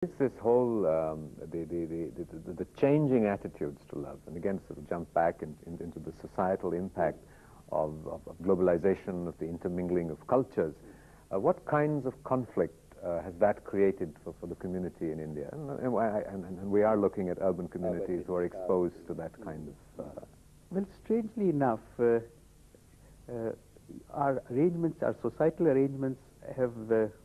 It's this whole the changing attitudes to love, and again, sort of jump back into the societal impact of globalization, of the intermingling of cultures. What kinds of conflict has that created for the community in India? And we are looking at urban communities who are exposed to that kind of. Well, strangely enough, our arrangements, our societal arrangements,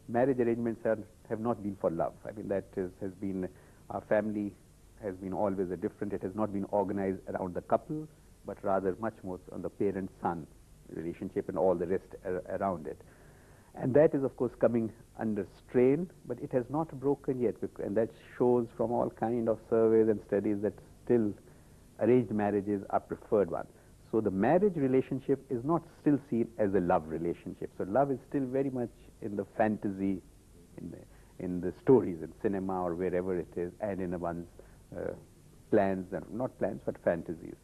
marriage arrangements have not been for love. I mean, has been, our family has been always a different. It has not been organized around the couple, but rather much more on the parent-son relationship and all the rest around it. And that is, of course, coming under strain, but it has not broken yet. And that shows from all kind of surveys and studies that still arranged marriages are preferred ones. So the marriage relationship is not still seen as a love relationship. So love is still very much in the fantasy, in the stories, in cinema or wherever it is, and in one's plans, and not plans, but fantasies.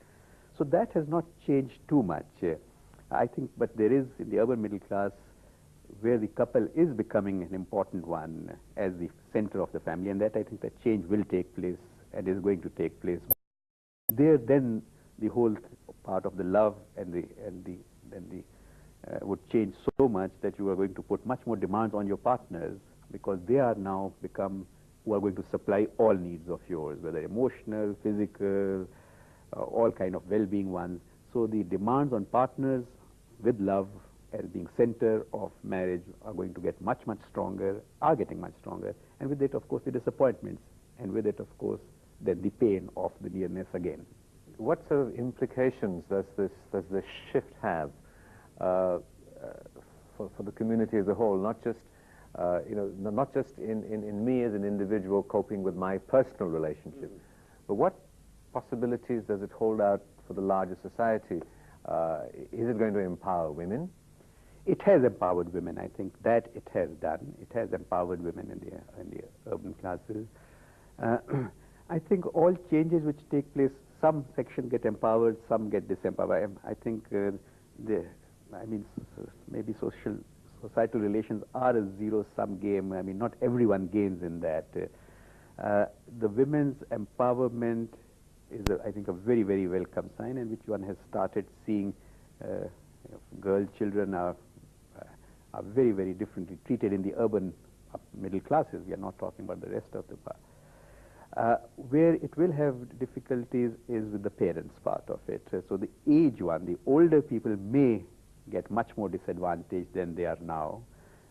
So that has not changed too much, I think, but there is, in the urban middle class, where the couple is becoming an important one as the center of the family, and that I think that change will take place and is going to take place. There then the whole part of the love would change so much that you are going to put much more demands on your partners, because they are now become who are going to supply all needs of yours, whether emotional, physical, all kind of well-being ones. So the demands on partners with love as being center of marriage are going to get much stronger, are getting much stronger, and with it, of course, the disappointments, and with it, of course, then the pain of the nearness again. What sort of implications does this shift have for the community as a whole? Not just not just in me as an individual coping with my personal relationship, but what possibilities does it hold out for the larger society? Is it going to empower women? It has empowered women. I think that it has done. It has empowered women in the urban classes. I think all changes which take place, some sections get empowered, some get disempowered. I think maybe societal relations are a zero-sum game. I mean, not everyone gains in that. The women's empowerment is, I think, a very, very welcome sign, and which one has started seeing. Girl children are very, very differently treated in the urban middle classes. We are not talking about the rest of the part. Where it will have difficulties is with the parents' part of it. So the age one, the older people may get much more disadvantaged than they are now,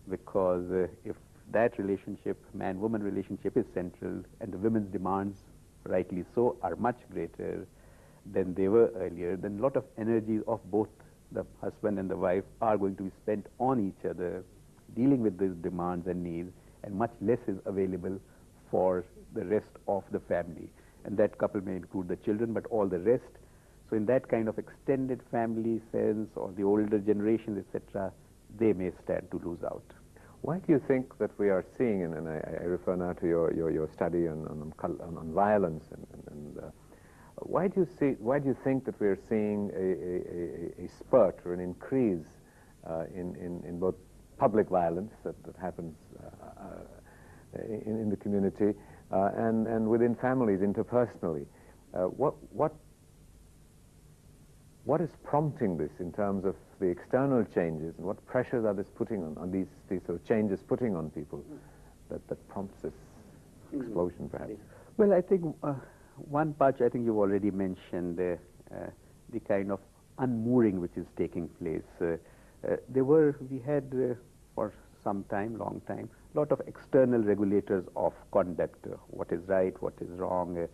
because if that relationship, man-woman relationship, is central, and the women's demands, rightly so, are much greater than they were earlier, then a lot of energy of both the husband and the wife are going to be spent on each other, dealing with these demands and needs, and much less is available for the rest of the family. And that couple may include the children, but all the rest. So in that kind of extended family sense, or the older generations, etc., they may stand to lose out. Why do you think that we are seeing, and I refer now to your study on violence, why do you think that we are seeing a spurt or an increase in both public violence that happens in the community and within families interpersonally? What is prompting this in terms of the external changes, and what pressures are this putting on these sort of changes putting on people that prompts this explosion, perhaps? Well, I think one part I think you've already mentioned, the kind of unmooring which is taking place. We had for some time, long time, a lot of external regulators of conduct, what is right, what is wrong.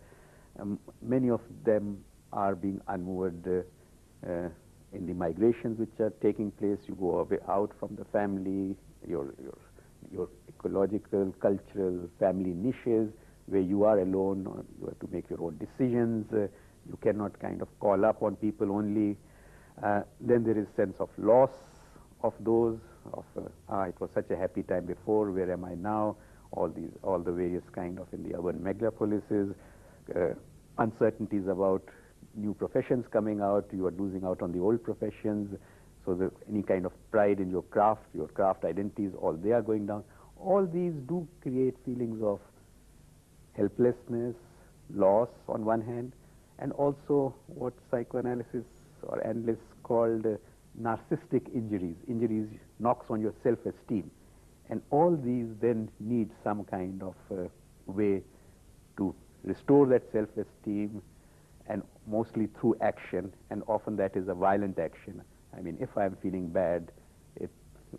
Many of them are being unmoored in the migrations which are taking place. You go away out from the family, your ecological, cultural, family niches, where you are alone, or you have to make your own decisions. You cannot kind of call up on people only. Then there is sense of loss of those, it was such a happy time before, where am I now? All the various kind of in the urban megapolises, uncertainties about new professions coming out, you are losing out on the old professions, so any kind of pride in your craft identities, all they are going down. All these do create feelings of helplessness, loss on one hand, and also what psychoanalysis or analysts called narcissistic injuries. Injuries knocks on your self-esteem. And all these then need some kind of way to restore that self-esteem, and mostly through action, and often that is a violent action. I mean, if I'm feeling bad, it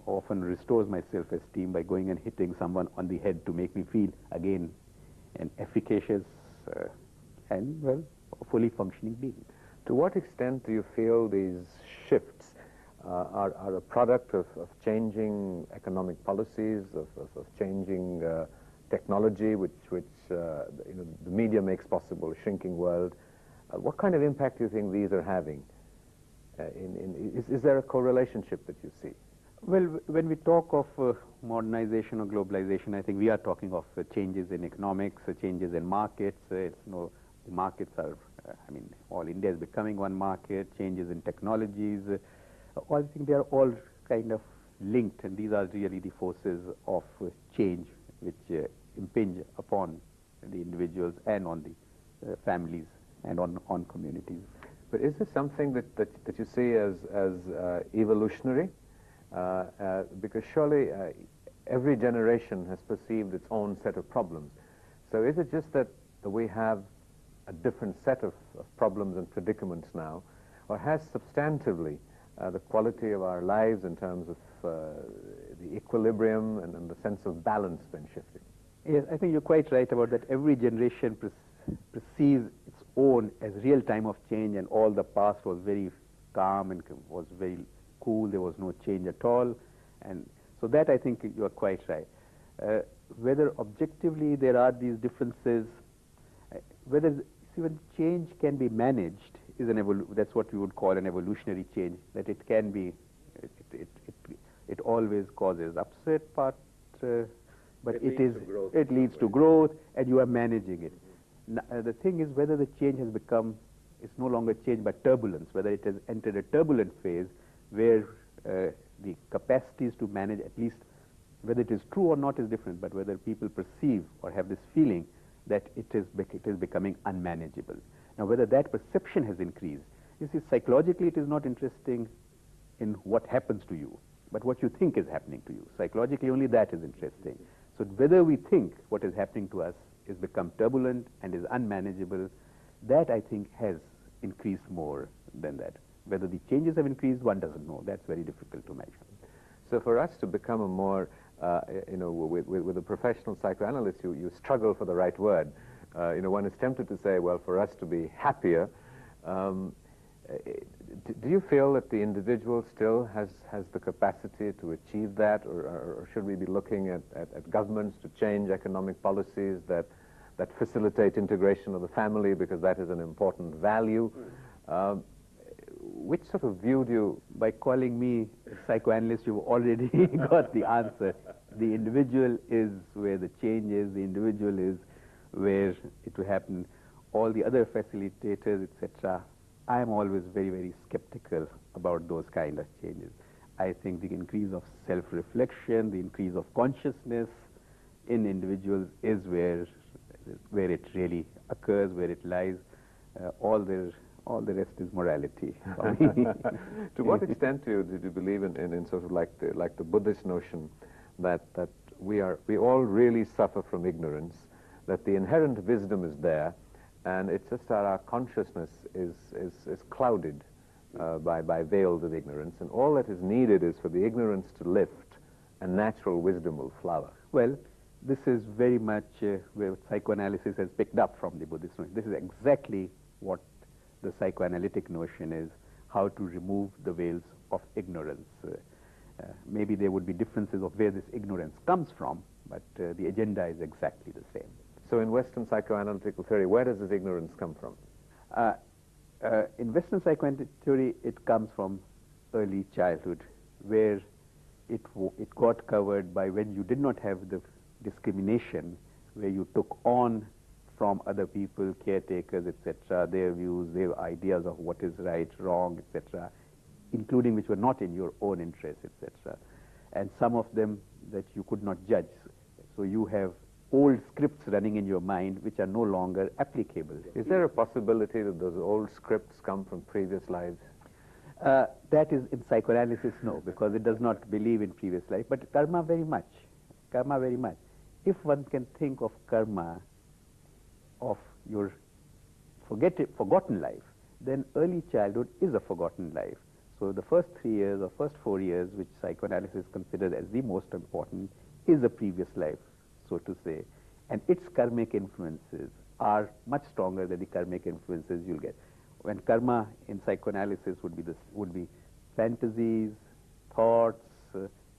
often restores my self-esteem by going and hitting someone on the head to make me feel again an efficacious and, well, fully functioning being. To what extent do you feel these shifts are a product of changing economic policies, of changing technology, which the media makes possible, a shrinking world? What kind of impact do you think these are having? Is there a correlationship that you see? Well, when we talk of modernization or globalization, I think we are talking of changes in economics, changes in markets. The markets are, I mean, all India is becoming one market, changes in technologies. I think they are all kind of linked, and these are really the forces of change which impinge upon the individuals and on the families and on communities. But is this something that you see as evolutionary? Because surely every generation has perceived its own set of problems. So is it just that we have a different set of problems and predicaments now, or has substantively the quality of our lives in terms of the equilibrium and the sense of balance been shifting? Yes, I think you're quite right about that. Every generation perceives its own as real time of change, and all the past was very calm and was very cool. There was no change at all. And so that, I think you are quite right. Whether objectively there are these differences, when change can be managed, is that's what we would call an evolutionary change, that it can be, it always causes upset, but it leads to growth, and you are managing it. The thing is whether the change has become, it's no longer change but turbulence, whether it has entered a turbulent phase where the capacities to manage, at least whether it is true or not is different, but whether people perceive or have this feeling that it is becoming unmanageable. Now, whether that perception has increased, you see, psychologically it is not interesting in what happens to you, but what you think is happening to you. Psychologically, only that is interesting. So whether we think what is happening to us is become turbulent and is unmanageable, that I think has increased more than that. Whether the changes have increased, one doesn't know. That's very difficult to measure. So for us to become a more, with a professional psychoanalyst, you struggle for the right word. One is tempted to say, well, for us to be happier, do you feel that the individual still has the capacity to achieve that, or should we be looking at governments to change economic policies that facilitate integration of the family, because that is an important value? Which sort of view do you... By calling me a psychoanalyst, you've already got the answer. The individual is where the change is, the individual is where it will happen. All the other facilitators, etc., I am always very, very skeptical about those kind of changes. I think the increase of self-reflection, the increase of consciousness in individuals is where it really occurs, where it lies. All the rest is morality. To what extent do you believe in sort of like the Buddhist notion that we all really suffer from ignorance, that the inherent wisdom is there, and it's just that our consciousness is clouded by veils of ignorance, and all that is needed is for the ignorance to lift, and natural wisdom will flower? Well, this is very much where psychoanalysis has picked up from the Buddhist notion. This is exactly what the psychoanalytic notion is, how to remove the veils of ignorance. Maybe there would be differences of where this ignorance comes from, but the agenda is exactly the same. So in Western psychoanalytical theory, where does this ignorance come from? In Western psychoanalytic theory, it comes from early childhood, where it got covered by when you did not have the discrimination, where you took on from other people, caretakers, etc., their views, their ideas of what is right, wrong, etc., including which were not in your own interest, etc., and some of them that you could not judge. So you have old scripts running in your mind which are no longer applicable. Is there a possibility that those old scripts come from previous lives? That is, in psychoanalysis, no, because it does not believe in previous life, but karma very much. Karma very much. If one can think of karma of your forgotten life, then early childhood is a forgotten life. So the first 3 years or first 4 years, which psychoanalysis considers as the most important, is a previous life, so to say. And its karmic influences are much stronger than the karmic influences you'll get. When karma in psychoanalysis would be fantasies, thoughts,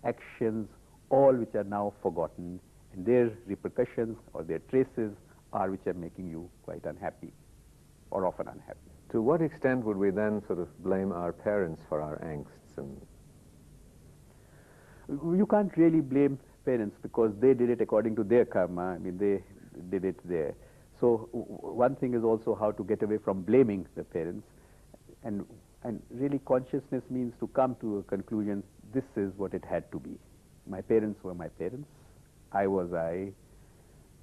actions, all which are now forgotten, and their repercussions or their traces are which are making you quite unhappy, or often unhappy. To what extent would we then sort of blame our parents for our angsts? And you can't really blame parents because they did it according to their karma. I mean, they did it there. So one thing is also how to get away from blaming the parents, and really consciousness means to come to a conclusion, this is what it had to be. My parents were my parents, I was I,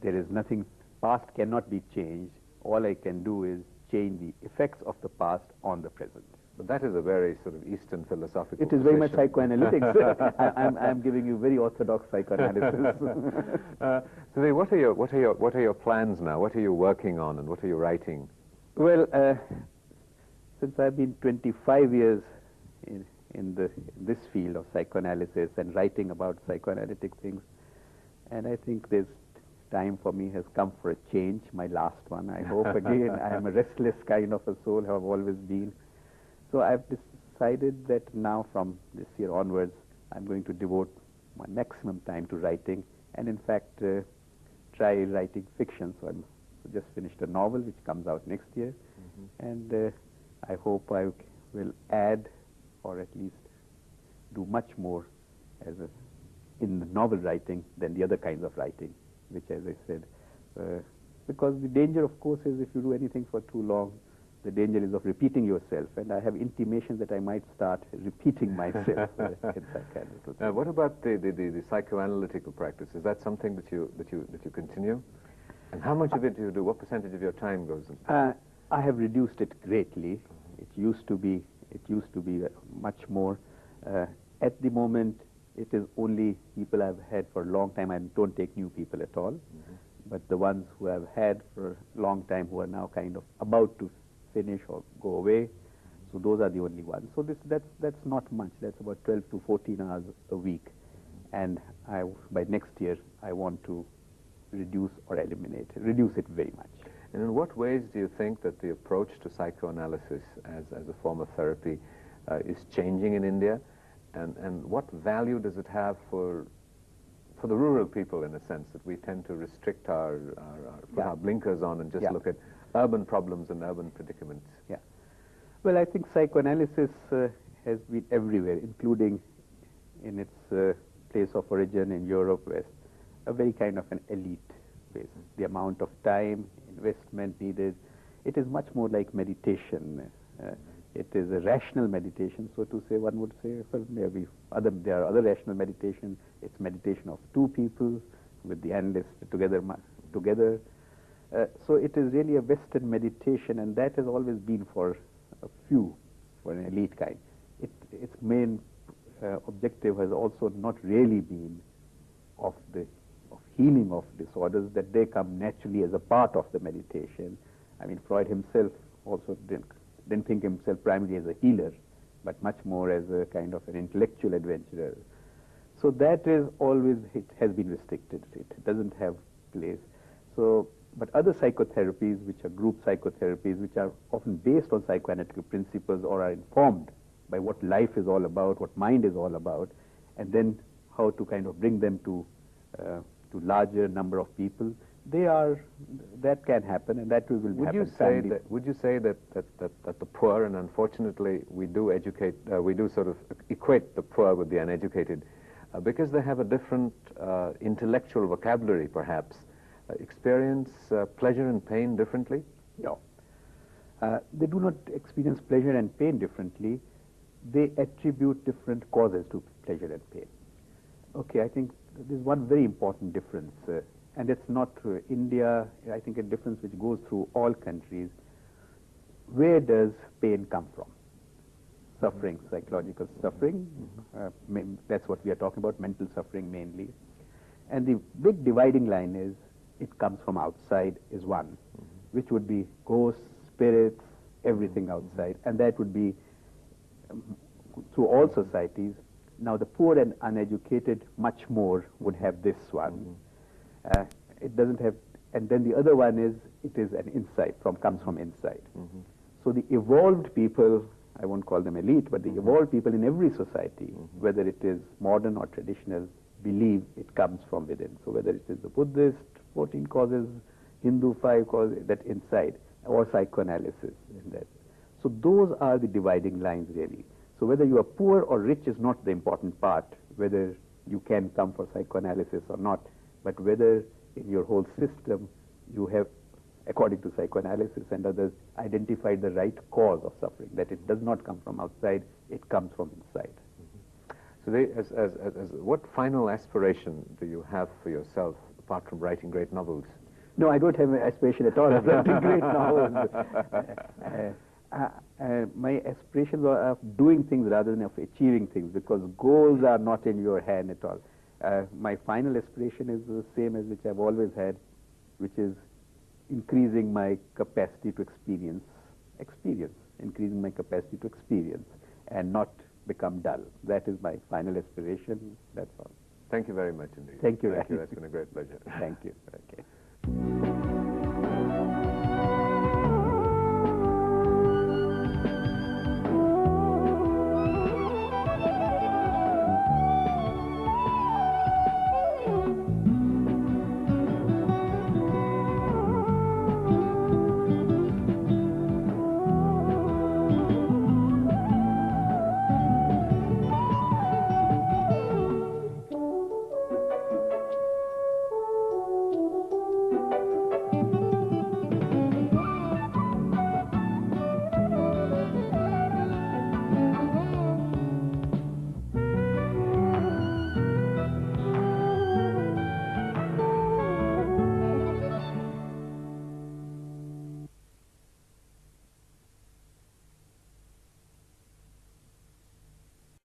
there is nothing, past cannot be changed, all I can do is change the effects of the past on the present. But that is a very sort of Eastern philosophical It is very much psychoanalytics. I'm giving you very orthodox psychoanalysis. Sudhir, what are your plans now? What are you working on, and what are you writing? Well, since I've been 25 years in this field of psychoanalysis and writing about psychoanalytic things, and I think this time for me has come for a change, my last one, I hope. Again, I am a restless kind of a soul, have always been. So I've decided that now from this year onwards, I'm going to devote my maximum time to writing, and in fact try writing fiction. So I'm just finished a novel which comes out next year, and I hope I will add, or at least do much more in the novel writing than the other kinds of writing, which, as I said, because the danger, of course, is if you do anything for too long, the danger is of repeating yourself, and I have intimations that I might start repeating myself in psychoanalysis. What about the psychoanalytical practice? Is that something that you continue? And how much of it do you do? What percentage of your time goes in? I have reduced it greatly. It used to be much more. At the moment, it is only people I've had for a long time. I don't take new people at all. But the ones who I've had for a long time, who are now kind of about to finish or go away, so those are the only ones. So that's not much. That's about 12 to 14 hours a week, and by next year I want to reduce it very much. And in what ways do you think that the approach to psychoanalysis as a form of therapy is changing in India, and what value does it have for the rural people, in a sense, that we tend to restrict our blinkers on and just look at urban problems and urban predicaments? Yeah. Well, I think psychoanalysis has been everywhere, including in its place of origin in Europe, West, a very kind of an elite base. The amount of time, investment needed, it is much more like meditation. It is a rational meditation, so to say. One would say, well, maybe there are other rational meditation. It's meditation of two people with the analyst together. So it is really a Western meditation, and that has always been for an elite kind. Its main objective has also not really been of healing of disorders, that they come naturally as a part of the meditation. I mean, Freud himself also didn't think himself primarily as a healer, but much more as a kind of an intellectual adventurer. So that is always, it has been restricted. It doesn't have place. So, but other psychotherapies, which are group psychotherapies, which are often based on psychoanalytic principles or are informed by what life is all about, what mind is all about, and then how to kind of bring them to larger number of people, that can happen, and that will happen. Would you say that the poor, and unfortunately we do sort of equate the poor with the uneducated, because they have a different intellectual vocabulary, perhaps, experience pleasure and pain differently? No. They do not experience pleasure and pain differently. They attribute different causes to pleasure and pain. Okay, I think there's one very important difference, and it's not India, I think a difference which goes through all countries. Where does pain come from? Suffering, psychological suffering, that's what we are talking about, mental suffering mainly. And the big dividing line is, it comes from outside is one, which would be ghosts, spirits, everything outside, and that would be through all societies. Now the poor and uneducated much more would have this one. It doesn't have, and then the other one is, it is an insight, comes from inside. So the evolved people, I won't call them elite, but the evolved people in every society, whether it is modern or traditional, believe it comes from within. So whether it is the Buddhist, 14 causes, Hindu, 5 causes, that inside, or psychoanalysis in that. So those are the dividing lines really. So whether you are poor or rich is not the important part, whether you can come for psychoanalysis or not, but whether in your whole system you have, according to psychoanalysis and others, identified the right cause of suffering, that it does not come from outside, it comes from inside. So what final aspiration do you have for yourself, apart from writing great novels? No, I don't have an aspiration at all of writing great novels. My aspirations are of doing things rather than of achieving things, because goals are not in your hand at all. My final aspiration is the same as which I've always had, which is increasing my capacity to experience, increasing my capacity to experience and not become dull. That is my final aspiration. That's all. Thank you very much indeed. Thank you. Thank you. That's been a great pleasure. Thank you. Okay.